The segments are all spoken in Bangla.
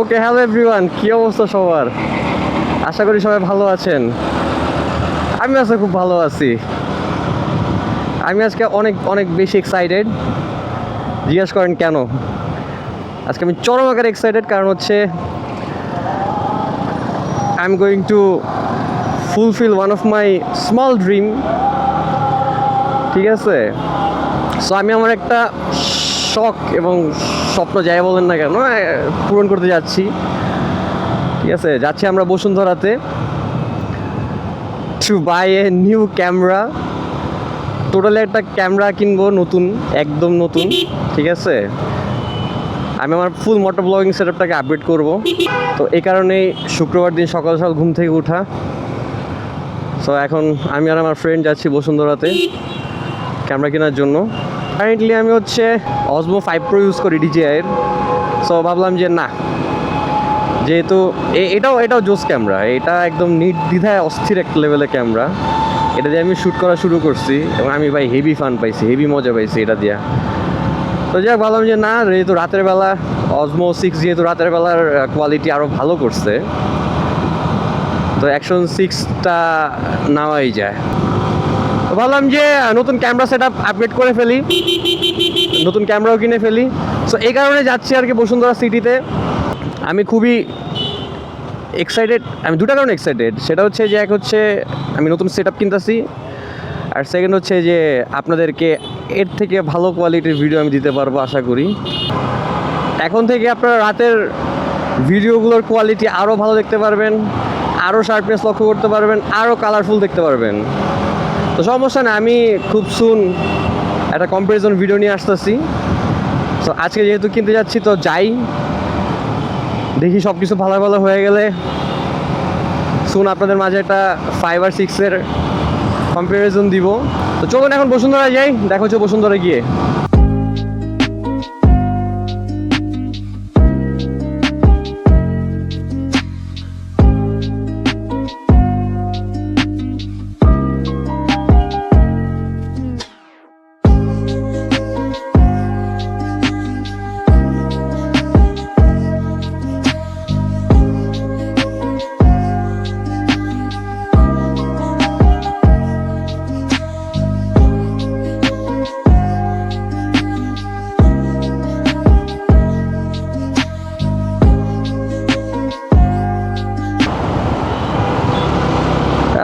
ওকে, হ্যালো এভরিওয়ান, কি অবস্থা সবার? আশা করি সবাই ভালো আছেন। আমি আজকে খুব ভালো আছি। আমি আজকে অনেক অনেক বেশি এক্সাইটেড। জিজ্ঞেস করেন কেন? আজকে আমি চরম আকারে এক্সাইটেড, কারণ হচ্ছে I am going to fulfil one of my small dream. ঠিক আছে, সো আমি আমার একটা শখ এবং স্বপ্ন যাই বলেন না কেন পূরণ করতে যাচ্ছি। ঠিক আছে, যাচ্ছি আমরা বসুন্ধরাতে to buy a new camera. Totally একটা ক্যামেরা কিনবো, নতুন, একদম নতুন। ঠিক আছে, আমি আমার ফুল মোটর ব্লগিং সেটআপটাকে আপডেট করব। তো এই কারণেই শুক্রবার দিন সকাল সকাল ঘুম থেকে ওঠা। সো এখন আমি আর আমার ফ্রেন্ড যাচ্ছি বসুন্ধরাতে ক্যামেরা কেনার জন্য। কারেন্টলি আমি হচ্ছে অসমো 5 Pro ইউজ করি DJI-এর। সো ভাবলাম যে না, যেহেতু এটাও জোস ক্যামেরা, এটা একদম নির্দ্বিধায় অস্থির একটা লেভেলের ক্যামেরা। এটা দিয়ে আমি শ্যুট করা শুরু করছি এবং আমি ভাই হেভি ফান পাইছি, হেভি মজা পাইছি এটা দিয়ে। তো যাই ভাবলাম যে না, যেহেতু রাতের বেলা অসমো 6 যেহেতু রাতের বেলার কোয়ালিটি আরও ভালো করছে, তো অ্যাকশন 6টা নেওয়াই যায়। তো ভাবলাম যে নতুন ক্যামেরা সেট আপগ্রেড করে ফেলি, নতুন ক্যামেরাও কিনে ফেলি। সো এই কারণে যাচ্ছি আর কি বসুন্ধরা সিটিতে। আমি খুবই এক্সাইটেড, আমি দুটা কারণে এক্সাইটেড। সেটা হচ্ছে যে এক হচ্ছে আমি নতুন সেট আপ কিনতেছি, আর সেকেন্ড হচ্ছে যে আপনাদেরকে এর থেকে ভালো কোয়ালিটির ভিডিও আমি দিতে পারবো আশা করি। এখন থেকে আপনারা রাতের ভিডিওগুলোর কোয়ালিটি আরও ভালো দেখতে পারবেন, আরও শার্পনেস লক্ষ্য করতে পারবেন, আরও কালারফুল দেখতে পারবেন। তো সমস্যা না, আমি খুব সুন একটা কম্পারিজন ভিডিও নিয়ে আসতেছি। তো আজকে যেহেতু কিনতে যাচ্ছি, তো যাই, দেখি সব কিছু ভালো ভালো হয়ে গেলে সুন আপনাদের মাঝে একটা 5 আর 6-এর কম্পারিজন দিব। তো চলুন এখন বসুন্ধরা যাই, দেখা হচ্ছে বসুন্ধরা গিয়ে।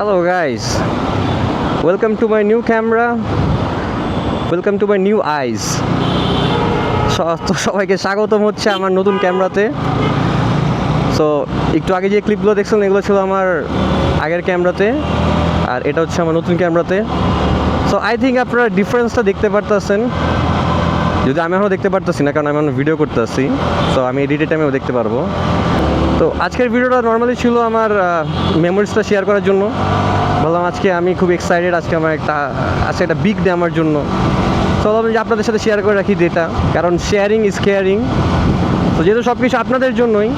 Hello guys, welcome to my new camera, welcome to my new eyes. তো সবাইকে স্বাগতম হচ্ছে আমার নতুন ক্যামেরাতে। সো একটু আগে যে ক্লিপগুলো দেখছেন এগুলো ছিল আমার আগের ক্যামেরাতে, আর এটা হচ্ছে আমার নতুন ক্যামেরাতে। সো আই থিঙ্ক আপনারা ডিফারেন্সটা দেখতে পারতেছেন, যদি আমি এখনও দেখতে পারতেছি না কারণ আমি এখন ভিডিও করতেছি। সো আমি এডিটের টাইমেও দেখতে পারবো। তো আজকের ভিডিওটা নর্মালি ছিল আমার মেমোরিজটা শেয়ার করার জন্য। বললাম আজকে আমি খুব এক্সাইটেড, আজকে একটা বিগ ডে আমার জন্য। তো ভাবলাম যে আপনাদের সাথে শেয়ার করে রাখি ডেটা, কারণ শেয়ারিং ইজ কেয়ারিং। তো যেহেতু সব কিছু আপনাদের জন্যই,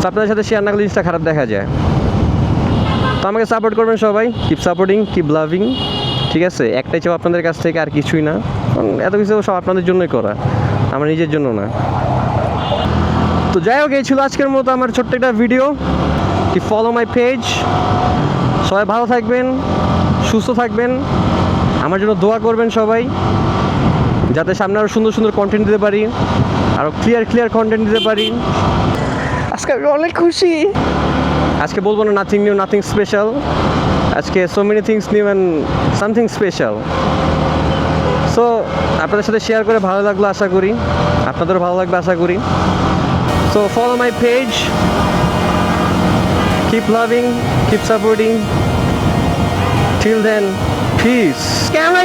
তো আপনাদের সাথে শেয়ার না করলে জিনিসটা খারাপ দেখা যায়। তো আমাকে সাপোর্ট করবেন সবাই, কিপ সাপোর্টিং, কিপ লাভিং। ঠিক আছে, একটাই চাও আপনাদের কাছ থেকে, আর কিছুই না। কারণ এত কিছু সব আপনাদের জন্যই করা, আমার নিজের জন্য না। তো যাই হোক, এই ছিল আজকের মতো আমার ছোট্ট একটা ভিডিও। কি ফলো মাই পেজ। সবাই ভালো থাকবেন, সুস্থ থাকবেন, আমার জন্য দোয়া করবেন সবাই, যাতে সামনে আরও সুন্দর সুন্দর কন্টেন্ট দিতে পারি, আরও ক্লিয়ার কন্টেন্ট দিতে পারি। আজকে আমি অনেক খুশি। আজকে বলবো না নাথিং নিউ, নাথিং স্পেশাল। আজকে so many things new and something special. So আপনাদের সাথে শেয়ার করে ভালো লাগলো আশা করি, আপনাদেরও ভালো লাগবে আশা করি। So follow my page, keep loving, keep supporting. Till then, peace. Camera,